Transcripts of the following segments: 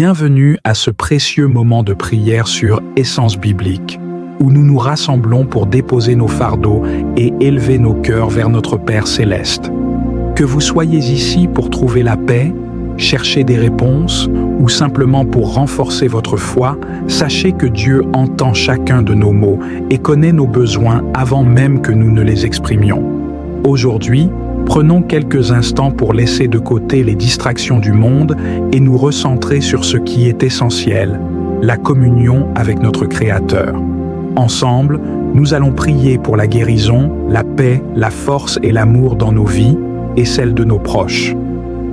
Bienvenue à ce précieux moment de prière sur Essence biblique, où nous nous rassemblons pour déposer nos fardeaux et élever nos cœurs vers notre Père céleste. Que vous soyez ici pour trouver la paix, chercher des réponses ou simplement pour renforcer votre foi, sachez que Dieu entend chacun de nos mots et connaît nos besoins avant même que nous ne les exprimions. Aujourd'hui, prenons quelques instants pour laisser de côté les distractions du monde et nous recentrer sur ce qui est essentiel, la communion avec notre Créateur. Ensemble, nous allons prier pour la guérison, la paix, la force et l'amour dans nos vies et celles de nos proches.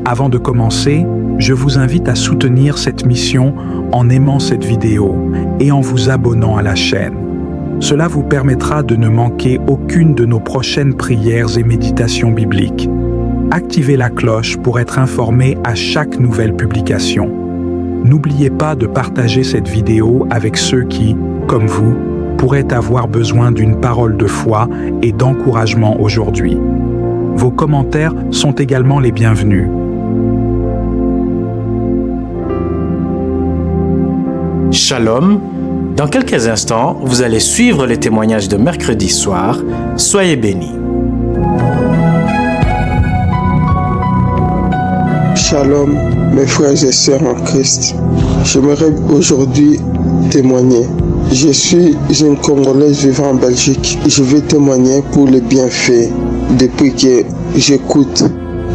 Avant de commencer, je vous invite à soutenir cette mission en aimant cette vidéo et en vous abonnant à la chaîne. Cela vous permettra de ne manquer aucune de nos prochaines prières et méditations bibliques. Activez la cloche pour être informé à chaque nouvelle publication. N'oubliez pas de partager cette vidéo avec ceux qui, comme vous, pourraient avoir besoin d'une parole de foi et d'encouragement aujourd'hui. Vos commentaires sont également les bienvenus. Shalom. Dans quelques instants, vous allez suivre les témoignages de mercredi soir. Soyez bénis. Shalom, mes frères et sœurs en Christ. J'aimerais aujourd'hui témoigner. Je suis une Congolaise vivant en Belgique. Je veux témoigner pour les bienfaits depuis que j'écoute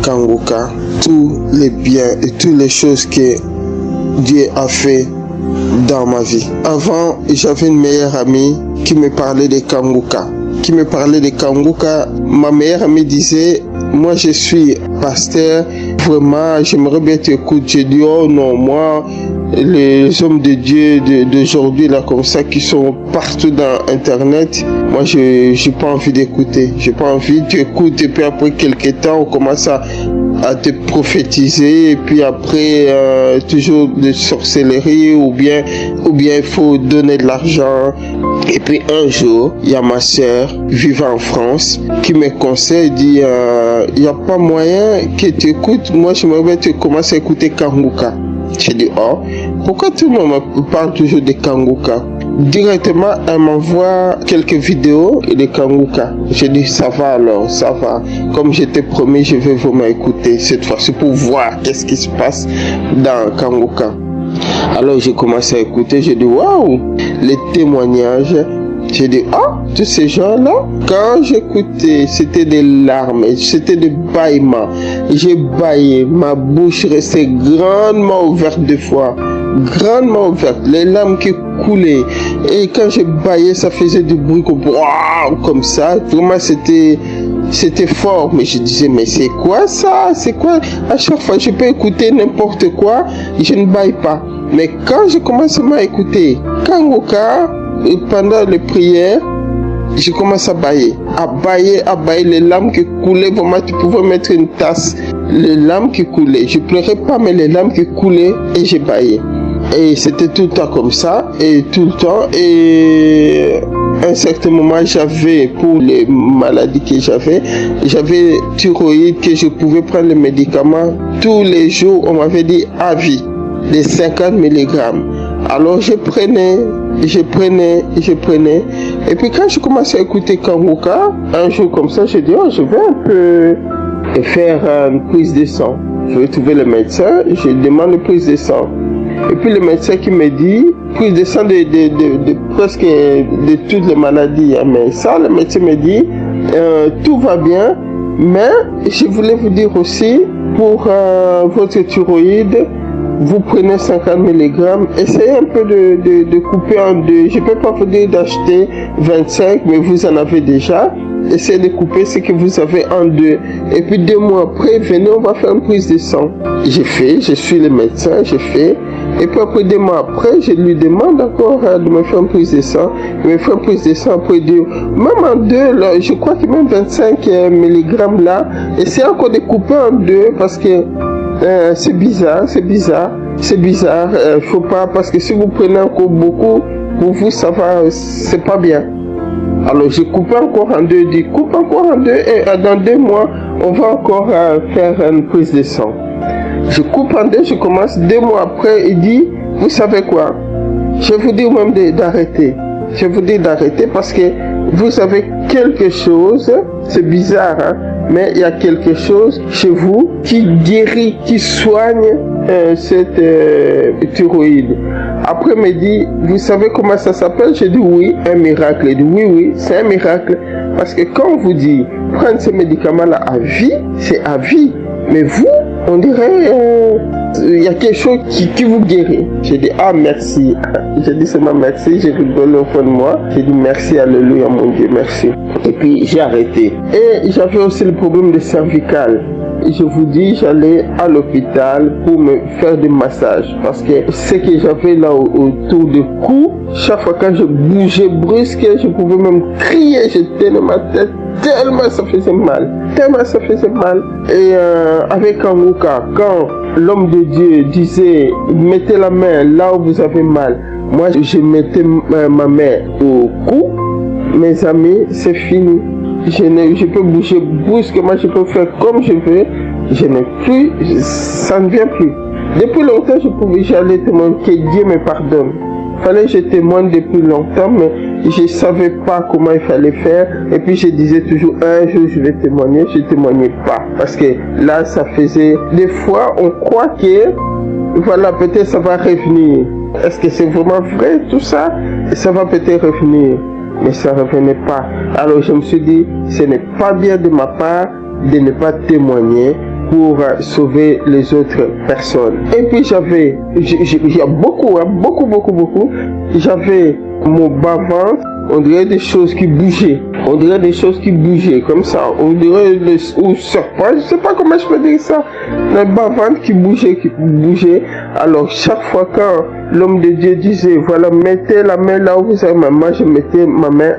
Kanguka. Tous les biens et toutes les choses que Dieu a fait dans ma vie. Avant, j'avais une meilleure amie qui me parlait de Kanguka. Ma meilleure amie disait, moi je suis pasteur, vraiment j'aimerais bien t'écouter. J'ai dit, oh non, moi, les hommes de Dieu d'aujourd'hui, là, comme ça, qui sont partout dans Internet, moi, j'ai pas envie d'écouter. J'ai pas envie, tu écoutes, et puis après quelques temps, on commence à te prophétiser, et puis après, toujours de sorcellerie, ou bien il faut donner de l'argent. Et puis un jour, il y a ma soeur, vivant en France, qui me conseille, dit, il n'y a pas moyen que tu écoutes, moi, j'aimerais bien que tu commences à écouter Kanguka. J'ai dit, oh, pourquoi tout le monde me parle toujours de Kanguka? Directement, elle m'envoie quelques vidéos de Kanguka. J'ai dit, ça va alors, ça va. Comme je t'ai promis, je vais vraiment écouter cette fois-ci pour voir qu'est-ce qui se passe dans Kanguka. Alors j'ai commencé à écouter, j'ai dit, waouh, les témoignages. J'ai dit, oh, tous ces gens-là, quand j'écoutais, c'était des larmes, c'était des bâillements. J'ai bâillé, ma bouche restait grandement ouverte des fois, grandement ouverte, les larmes qui coulaient. Et quand j'ai bâillé, ça faisait du bruit comme ça. Vraiment, c'était fort. Mais je disais, mais c'est quoi ça? C'est quoi? À chaque fois, je peux écouter n'importe quoi, je ne bâille pas. Mais quand je commence à écouter Kanguka, et pendant les prières, je commence à bailler, les larmes qui coulaient, vraiment tu pouvais mettre une tasse, les larmes qui coulaient, je pleurais pas mais les larmes qui coulaient et j'ai baillé. Et c'était tout le temps comme ça, et tout le temps, et à un certain moment j'avais, pour les maladies que j'avais thyroïde, que je pouvais prendre les médicaments tous les jours, on m'avait dit à vie, les 50 mg. Alors je prenais, et puis quand je commençais à écouter Kanguka, un jour comme ça, je dis, oh, je vais un peu faire une prise de sang. Je vais trouver le médecin, je demande une prise de sang. Et puis le médecin qui me dit, prise de sang de presque de toutes les maladies. Mais ça, le médecin me dit, tout va bien, mais je voulais vous dire aussi, pour votre thyroïde, vous prenez 50 mg, essayez un peu de couper en deux. Je ne peux pas vous dire d'acheter 25, mais vous en avez déjà. Essayez de couper ce que vous avez en deux. Et puis 2 mois après, venez, on va faire une prise de sang. Je suis le médecin, j'ai fait. Et puis après 2 mois après, je lui demande encore de me faire une prise de sang. Il me fait une prise de sang après dire, même en deux, là, je crois que même 25 mg là, essayez encore de couper en deux parce que c'est bizarre, faut pas, parce que si vous prenez encore beaucoup, pour vous ça va, c'est pas bien. Alors j'ai coupé encore en deux, coupe encore en deux, et dans 2 mois, on va encore faire une prise de sang. Je coupe en deux, je commence 2 mois après, il dit, vous savez quoi? Je vous dis même d'arrêter. Je vous dis d'arrêter parce que vous avez quelque chose, c'est bizarre, hein, mais il y a quelque chose chez vous qui guérit, qui soigne cette thyroïde. Après, il me dit, vous savez comment ça s'appelle? J'ai dit oui, un miracle. Il dit oui, c'est un miracle. Parce que quand on vous dit, prendre ces médicaments-là à vie, c'est à vie. Mais vous, on dirait, il y a quelque chose qui vous guérit. J'ai dit, ah merci. J'ai dit seulement merci, j'ai rigolé au fond de moi. J'ai dit merci, alléluia mon Dieu, merci. Et puis j'ai arrêté. Et j'avais aussi le problème de cervical. Je vous dis, j'allais à l'hôpital pour me faire des massages. Parce que ce que j'avais là autour du cou, chaque fois quand je bougeais brusque, je pouvais même crier, je tenais ma tête. Tellement ça faisait mal. Et avec Kanguka, quand l'homme de Dieu disait, mettez la main là où vous avez mal, moi je mettais ma main au cou, mes amis, c'est fini. Je peux bouger brusquement, je peux faire comme je veux, je n'ai plus, ça ne vient plus. Depuis longtemps, j'allais témoigner, que Dieu me pardonne. Fallait que je témoigne depuis longtemps, mais je ne savais pas comment il fallait faire. Et puis je disais toujours, un jour je vais témoigner, je ne témoignais pas. Parce que là, ça faisait... Des fois, on croit que, voilà, peut-être ça va revenir. Est-ce que c'est vraiment vrai tout ça? Ça va peut-être revenir. Mais ça ne revenait pas. Alors je me suis dit, ce n'est pas bien de ma part de ne pas témoigner pour sauver les autres personnes. Et puis j'avais, il y a beaucoup, j'avais mon bas-ventre, on dirait des choses qui bougeaient. Comme ça. On dirait ou serpent, je ne sais pas comment je peux dire ça. Le bas-ventre qui bougeait. Alors chaque fois quand l'homme de Dieu disait, voilà, mettez la main là où vous avez ma main, je mettais ma main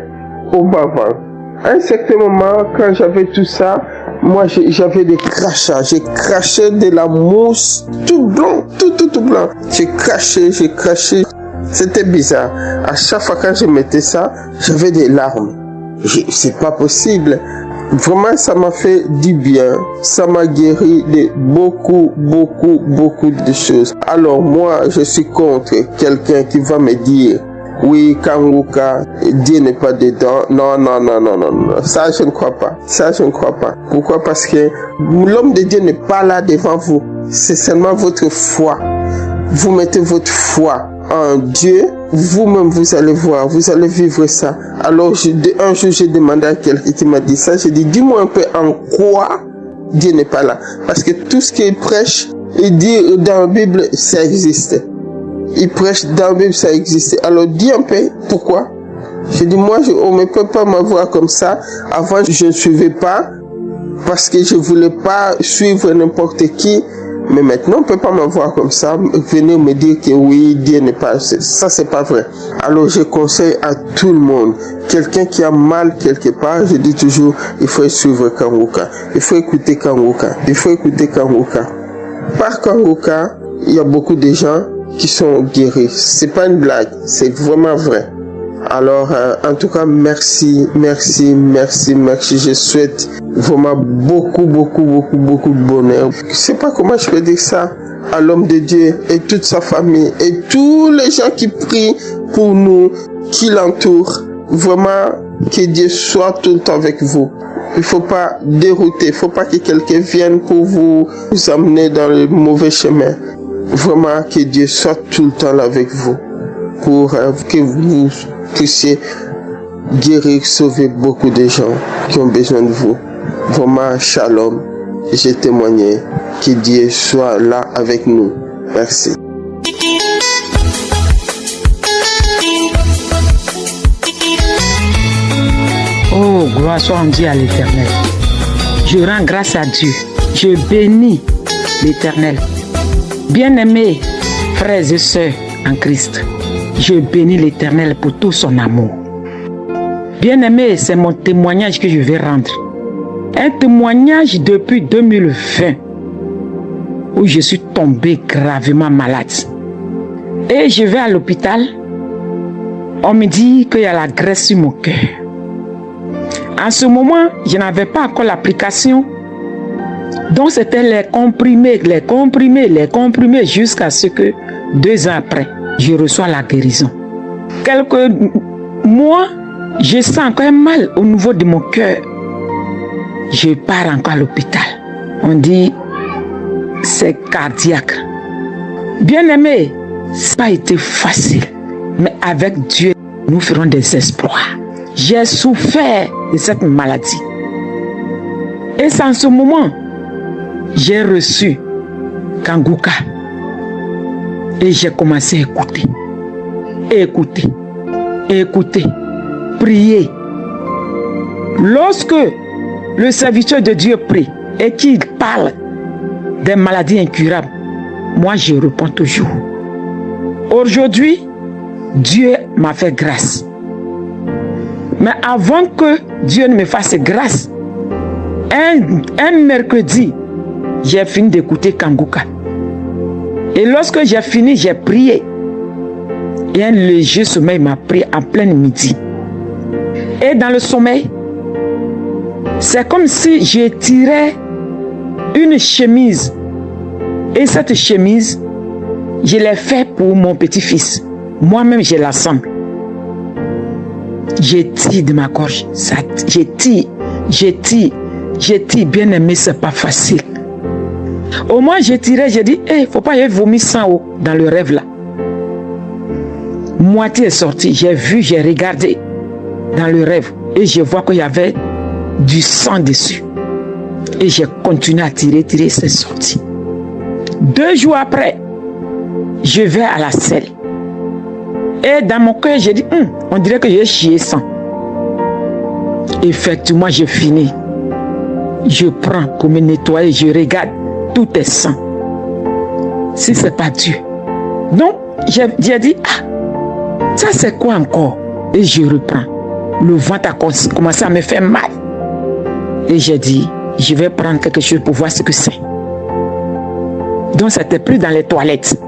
au bas-ventre. À un certain moment, quand j'avais tout ça, moi j'avais des crachats, j'ai craché de la mousse, tout blanc, tout blanc. J'ai craché. C'était bizarre. À chaque fois quand je mettais ça, j'avais des larmes. C'est pas possible. Vraiment, ça m'a fait du bien. Ça m'a guéri de beaucoup de choses. Alors moi, je suis contre quelqu'un qui va me dire, oui, Kanguka, Dieu n'est pas dedans. Non. Ça, je ne crois pas. Pourquoi? Parce que l'homme de Dieu n'est pas là devant vous. C'est seulement votre foi. Vous mettez votre foi en Dieu. Vous-même, vous allez voir, vous allez vivre ça. Alors, un jour, j'ai demandé à quelqu'un qui m'a dit ça. J'ai dit, dis-moi un peu en quoi Dieu n'est pas là. Parce que tout ce qu'il prêche, il dit dans la Bible, ça existe. Il prêche dans la Bible, ça existe. Alors, dis un peu pourquoi. Je dis, moi, on ne peut pas m'avoir comme ça. Avant, je ne suivais pas parce que je ne voulais pas suivre n'importe qui. Mais maintenant, on ne peut pas m'avoir comme ça. Venir me dire que oui, Dieu n'est pas... Ça, c'est pas vrai. Alors, je conseille à tout le monde. Quelqu'un qui a mal quelque part, je dis toujours, il faut suivre Kanguka. Il faut écouter Kanguka. Par Kanguka, il y a beaucoup de gens qui sont guéris. C'est pas une blague, c'est vraiment vrai. Alors, en tout cas, merci. Je souhaite vraiment beaucoup de bonheur. Je sais pas comment je peux dire ça à l'homme de Dieu et toute sa famille et tous les gens qui prient pour nous, qui l'entourent. Vraiment, que Dieu soit tout le temps avec vous. Il faut pas dérouter, il faut pas que quelqu'un vienne pour vous amener dans le mauvais chemin. Vraiment, que Dieu soit tout le temps là avec vous pour que vous puissiez guérir, sauver beaucoup de gens qui ont besoin de vous. Vraiment, shalom. J'ai témoigné. Que Dieu soit là avec nous. Merci. Oh, gloire soit en Dieu à l'Éternel. Je rends grâce à Dieu. Je bénis l'Éternel. Bien-aimés, frères et sœurs en Christ, je bénis l'Éternel pour tout son amour. Bien-aimés, c'est mon témoignage que je vais rendre. Un témoignage depuis 2020 où je suis tombé gravement malade. Et je vais à l'hôpital. On me dit qu'il y a la graisse sur mon cœur. En ce moment, je n'avais pas encore l'application Donc c'était les comprimés, jusqu'à ce que 2 ans après, je reçois la guérison. Quelques mois, je sens encore mal au niveau de mon cœur. Je pars encore à l'hôpital. On dit, c'est cardiaque. Bien-aimé, ça n'a pas été facile. Mais avec Dieu, nous ferons des espoirs. J'ai souffert de cette maladie. Et c'est en ce moment, j'ai reçu Kanguka. Et j'ai commencé à écouter, prier. Lorsque le serviteur de Dieu prie et qu'il parle des maladies incurables, moi je réponds toujours. Aujourd'hui, Dieu m'a fait grâce. Mais avant que Dieu ne me fasse grâce, un mercredi, j'ai fini d'écouter Kanguka. Et lorsque j'ai fini, j'ai prié. Et un léger sommeil m'a pris en plein midi. Et dans le sommeil, c'est comme si je tirais une chemise. Et cette chemise, je l'ai faite pour mon petit-fils. Moi-même, je l'assemble. Je tire de ma gorge. Je tire. Bien aimé, c'est pas facile. Au moins, je tirais, j'ai dit, faut pas y vomir sang haut dans le rêve là. Moitié est sortie. J'ai vu, j'ai regardé dans le rêve. Et je vois qu'il y avait du sang dessus. Et j'ai continué à tirer, c'est sorti. 2 jours après, je vais à la selle. Et dans mon cœur, j'ai dit, on dirait que j'ai chié sang. Effectivement, j'ai fini. Je prends pour me nettoyer, je regarde, tout est sang. Si c'est pas Dieu. Donc, j'ai dit, ça c'est quoi encore? Et je reprends. Le ventre a commencé à me faire mal. Et j'ai dit, je vais prendre quelque chose pour voir ce que c'est. Donc, c'était plus dans les toilettes.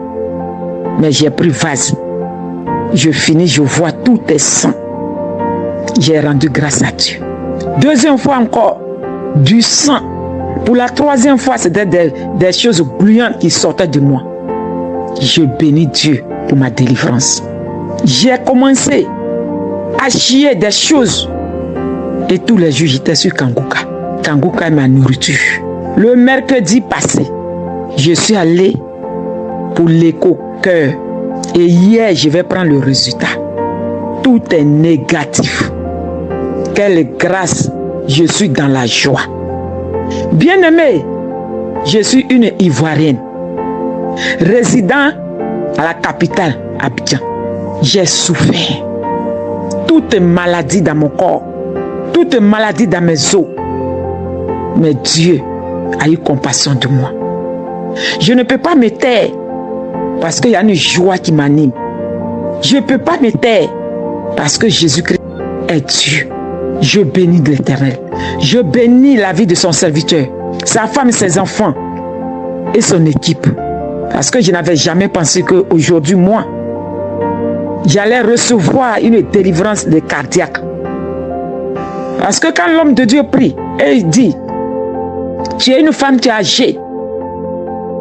Mais j'ai pris vase. Je finis, je vois tout est sang. J'ai rendu grâce à Dieu. 2e fois encore, du sang. Pour la 3e fois, c'était des choses gluantes qui sortaient de moi. Je bénis Dieu pour ma délivrance. J'ai commencé à chier des choses. Et tous les jours, j'étais sur Kanguka. Kanguka est ma nourriture. Le mercredi passé, je suis allé pour l'écho-cœur. Et hier, je vais prendre le résultat. Tout est négatif. Quelle grâce, je suis dans la joie. Bien-aimé, je suis une Ivoirienne, résident à la capitale, Abidjan. J'ai souffert. Toute maladie dans mon corps, toute maladie dans mes os. Mais Dieu a eu compassion de moi. Je ne peux pas me taire parce qu'il y a une joie qui m'anime. Je ne peux pas me taire parce que Jésus-Christ est Dieu. Je bénis l'Éternel. Je bénis la vie de son serviteur, sa femme, ses enfants et son équipe. Parce que je n'avais jamais pensé qu'aujourd'hui, moi, j'allais recevoir une délivrance de cardiaque. Parce que quand l'homme de Dieu prie et il dit, tu es une femme, tu es âgée,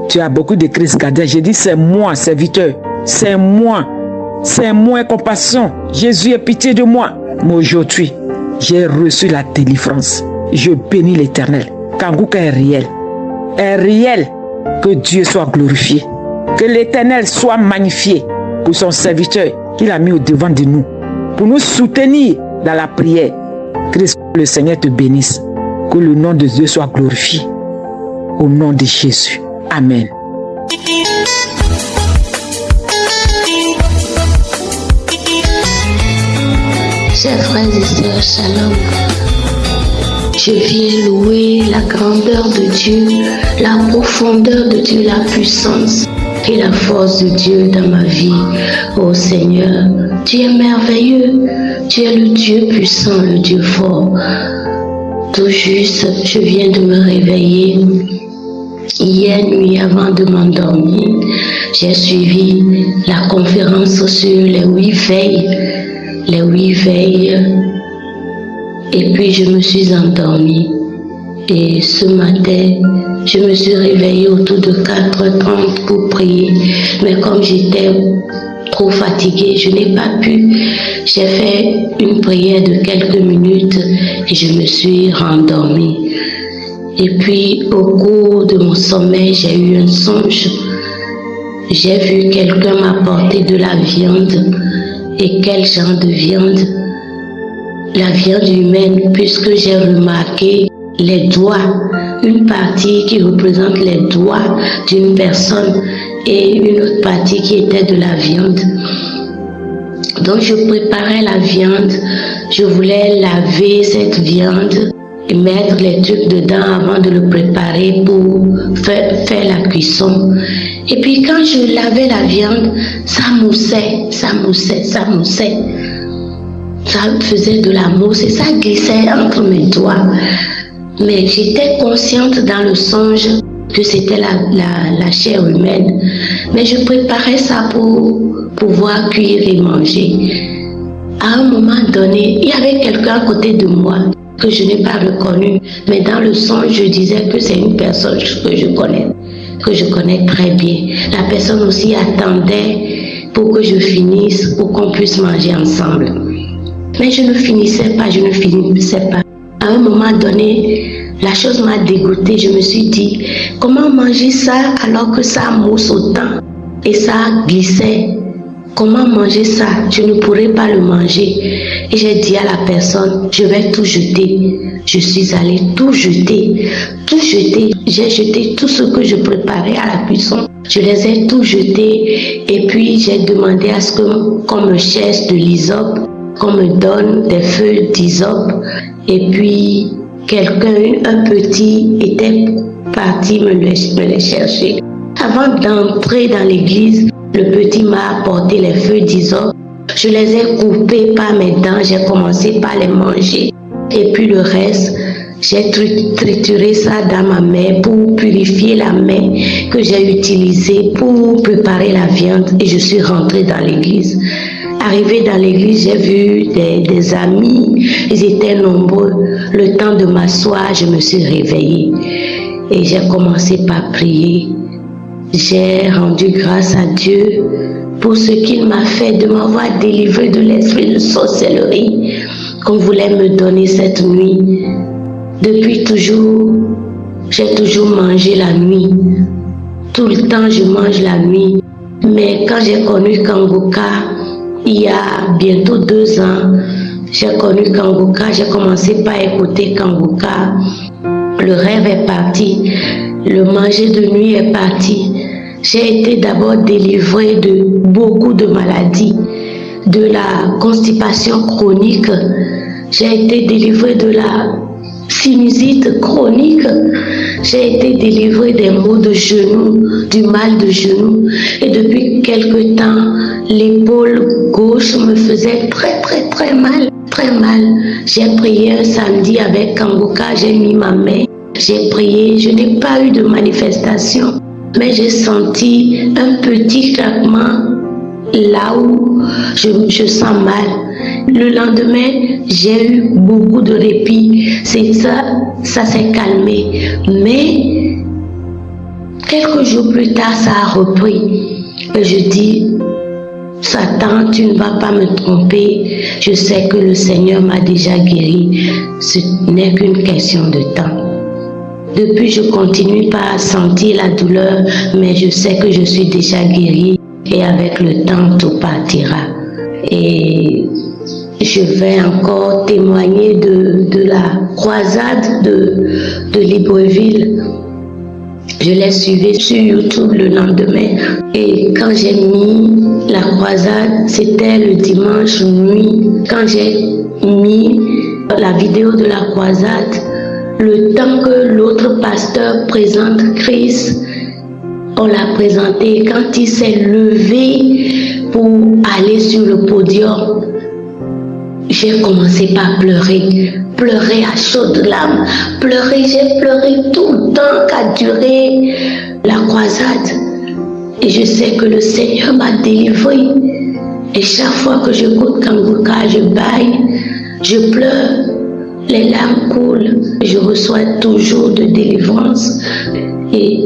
tu as beaucoup de crises cardiaques. J'ai dit, c'est moi, serviteur, c'est moi, compassion. Jésus ait pitié de moi. Mais aujourd'hui, j'ai reçu la délivrance. Je bénis l'Éternel. Kanguka est réel. Est réel. Que Dieu soit glorifié. Que l'Éternel soit magnifié pour son serviteur qu'il a mis au devant de nous. Pour nous soutenir dans la prière. Christ, le Seigneur te bénisse. Que le nom de Dieu soit glorifié. Au nom de Jésus. Amen. Chers frères et sœurs, shalom. Je viens louer la grandeur de Dieu, la profondeur de Dieu, la puissance et la force de Dieu dans ma vie. Oh Seigneur, tu es merveilleux, tu es le Dieu puissant, le Dieu fort. Tout juste, je viens de me réveiller. Hier nuit, avant de m'endormir, j'ai suivi la conférence sur les 8 veilles. Et puis je me suis endormie. Et ce matin, je me suis réveillée autour de 4h30 pour prier. Mais comme j'étais trop fatiguée, je n'ai pas pu. J'ai fait une prière de quelques minutes et je me suis rendormie. Et puis, au cours de mon sommeil, j'ai eu un songe. J'ai vu quelqu'un m'apporter de la viande. Et quel genre de viande? La viande humaine, puisque j'ai remarqué les doigts, une partie qui représente les doigts d'une personne et une autre partie qui était de la viande. Donc je préparais la viande, je voulais laver cette viande et mettre les trucs dedans avant de le préparer pour faire la cuisson. Et puis quand je lavais la viande, ça moussait. Ça faisait de la mousse et ça glissait entre mes doigts. Mais j'étais consciente dans le songe que c'était la chair humaine. Mais je préparais ça pour pouvoir cuire et manger. À un moment donné, il y avait quelqu'un à côté de moi que je n'ai pas reconnu. Mais dans le songe, je disais que c'est une personne que je connais très bien. La personne aussi attendait pour que je finisse, pour qu'on puisse manger ensemble. Mais je ne finissais pas. À un moment donné, la chose m'a dégoûtée. Je me suis dit, comment manger ça alors que ça mousse autant et ça glissait? Comment manger ça? Je ne pourrais pas le manger. Et j'ai dit à la personne, je vais tout jeter. Je suis allée tout jeter. J'ai jeté tout ce que je préparais à la cuisson. Je les ai tout jetés. Et puis j'ai demandé à ce qu'on me cherche de l'hysope, qu'on me donne des feuilles d'hysope. Et puis un petit était parti me les chercher. Avant d'entrer dans l'église, le petit m'a apporté les feuilles d'hysope. Je les ai coupées par mes dents, j'ai commencé par les manger. Et puis le reste, j'ai trituré ça dans ma main pour purifier la main que j'ai utilisée pour préparer la viande. Et je suis rentrée dans l'église. Arrivée dans l'église, j'ai vu des amis, ils étaient nombreux. Le temps de m'asseoir, je me suis réveillée et j'ai commencé par prier. J'ai rendu grâce à Dieu pour ce qu'il m'a fait de m'avoir délivré de l'esprit de sorcellerie qu'on voulait me donner cette nuit. Depuis toujours, j'ai toujours mangé la nuit. Tout le temps, je mange la nuit. Mais quand j'ai connu Kangoka, il y a bientôt 2 ans, j'ai connu Kangoka, j'ai commencé par écouter Kangoka. Le rêve est parti, le manger de nuit est parti. J'ai été d'abord délivrée de beaucoup de maladies, de la constipation chronique. J'ai été délivrée de la sinusite chronique. J'ai été délivrée des maux de genoux, du mal de genoux. Et depuis quelque temps, l'épaule gauche me faisait très mal. J'ai prié un samedi avec Kangoka, j'ai mis ma main, j'ai prié, je n'ai pas eu de manifestation, mais j'ai senti un petit craquement là où je sens mal. Le lendemain, j'ai eu beaucoup de répit, ça s'est calmé, mais quelques jours plus tard, ça a repris. Et je dis, Satan, tu ne vas pas me tromper. Je sais que le Seigneur m'a déjà guéri. Ce n'est qu'une question de temps. Depuis, je continue pas à sentir la douleur, mais je sais que je suis déjà guérie et avec le temps, tout partira. Et je vais encore témoigner de la croisade de Libreville. Je l'ai suivi sur YouTube le lendemain et quand j'ai mis la croisade, c'était le dimanche nuit. Quand j'ai mis la vidéo de la croisade, le temps que l'autre pasteur présente Christ, on l'a présenté. Quand il s'est levé pour aller sur le podium, j'ai commencé par pleurer à chaudes larmes, j'ai pleuré tout le temps qu'a duré la croisade. Et je sais que le Seigneur m'a délivré. Et chaque fois que je goûte Kangoka, je baille, je pleure. Les larmes coulent, je reçois toujours de délivrance. Et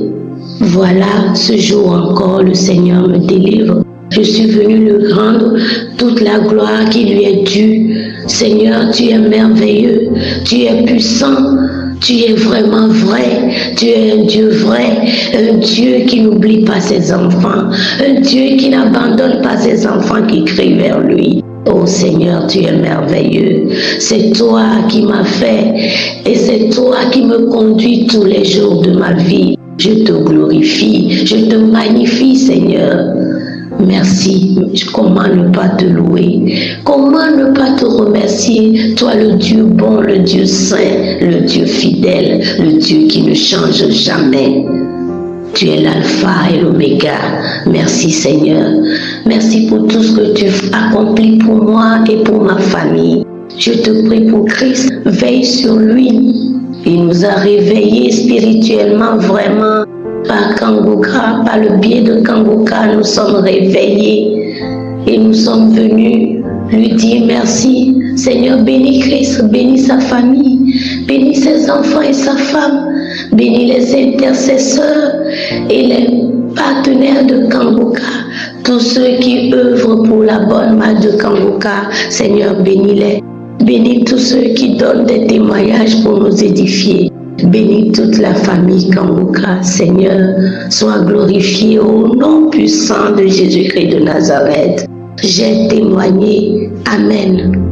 voilà, ce jour encore, le Seigneur me délivre. Je suis venu le rendre toute la gloire qui lui est due. Seigneur, tu es merveilleux, tu es puissant, tu es vraiment vrai, tu es un Dieu vrai, un Dieu qui n'oublie pas ses enfants, un Dieu qui n'abandonne pas ses enfants qui crient vers lui. Oh Seigneur, tu es merveilleux. C'est toi qui m'as fait et c'est toi qui me conduis tous les jours de ma vie. Je te glorifie, je te magnifie, Seigneur. Merci. Comment ne pas te louer? Comment ne pas te remercier? Toi, le Dieu bon, le Dieu saint, le Dieu fidèle, le Dieu qui ne change jamais. Tu es l'alpha et l'oméga. Merci Seigneur. Merci pour tout ce que tu accomplis pour moi et pour ma famille. Je te prie pour Christ. Veille sur lui. Il nous a réveillés spirituellement vraiment. Par Kangoka, par le biais de Kangoka, nous sommes réveillés. Et nous sommes venus lui dire merci. Seigneur, bénis Christ, bénis sa famille, bénis ses enfants et sa femme, bénis les intercesseurs et les partenaires de Kangoka, tous ceux qui œuvrent pour la bonne marche de Kangoka. Seigneur, bénis-les. Bénis tous ceux qui donnent des témoignages pour nous édifier. Bénis toute la famille Kangoka. Seigneur, sois glorifié au nom puissant de Jésus-Christ de Nazareth. J'ai témoigné. Amen.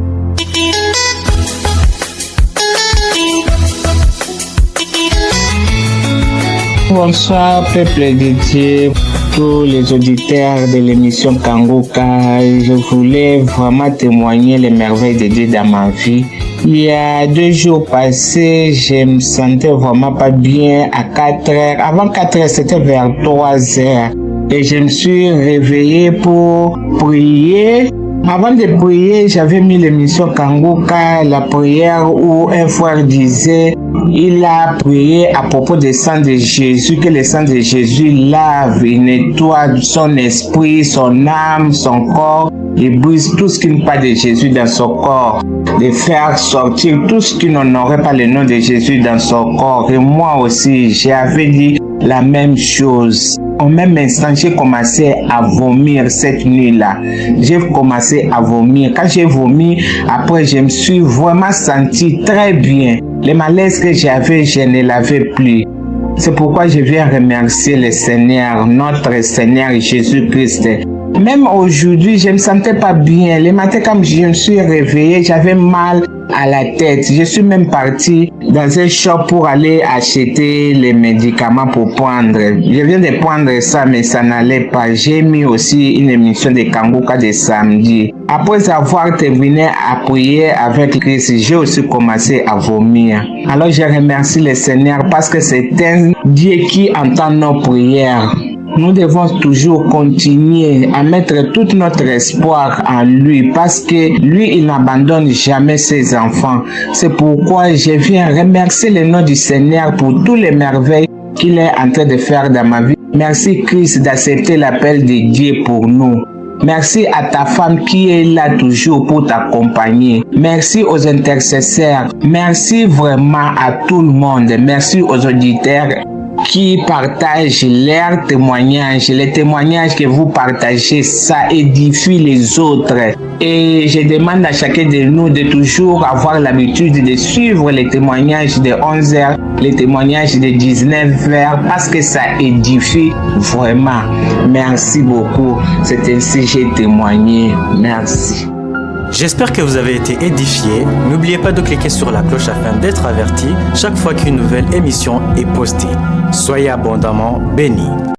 Bonsoir, peuple de Dieu, tous les auditeurs de l'émission Kangoka. Je voulais vraiment témoigner les merveilles de Dieu dans ma vie. Il y a 2 jours passés, je me sentais vraiment pas bien à 4 heures. Avant 4 heures, c'était vers 3 heures. Et je me suis réveillé pour prier. Avant de prier, j'avais mis l'émission Kangoka, la prière où un frère disait, il a prié à propos du sang de Jésus, que le sang de Jésus lave et nettoie son esprit, son âme, son corps, et brise tout ce qui n'est pas de Jésus dans son corps, de faire sortir tout ce qui n'honorait pas le nom de Jésus dans son corps. Et moi aussi, j'avais dit la même chose. Au même instant, j'ai commencé à vomir cette nuit-là. J'ai commencé à vomir. Quand j'ai vomi, après, je me suis vraiment senti très bien. Les malaises que j'avais, je ne l'avais plus. C'est pourquoi je viens remercier le Seigneur, notre Seigneur Jésus-Christ. Même aujourd'hui, je ne me sentais pas bien. Le matin, quand je me suis réveillé, j'avais mal à la tête. Je suis même parti dans un shop pour aller acheter les médicaments pour prendre. Je viens de prendre ça, mais ça n'allait pas. J'ai mis aussi une émission de Kangoka de samedi. Après avoir terminé à prier avec Christ, j'ai aussi commencé à vomir. Alors je remercie le Seigneur parce que c'est un Dieu qui entend nos prières. Nous devons toujours continuer à mettre tout notre espoir en lui parce que lui, il n'abandonne jamais ses enfants. C'est pourquoi je viens remercier le nom du Seigneur pour tous les merveilles qu'il est en train de faire dans ma vie. Merci Christ d'accepter l'appel de Dieu pour nous. Merci à ta femme qui est là toujours pour t'accompagner. Merci aux intercesseurs. Merci vraiment à tout le monde. Merci aux auditeurs qui partagent leurs témoignages. Les témoignages que vous partagez, ça édifie les autres. Et je demande à chacun de nous de toujours avoir l'habitude de suivre les témoignages de 11h, les témoignages de 19h, parce que ça édifie vraiment. Merci beaucoup. C'est ainsi que j'ai témoigné. Merci. J'espère que vous avez été édifiés. N'oubliez pas de cliquer sur la cloche afin d'être averti chaque fois qu'une nouvelle émission est postée. Soyez abondamment bénis.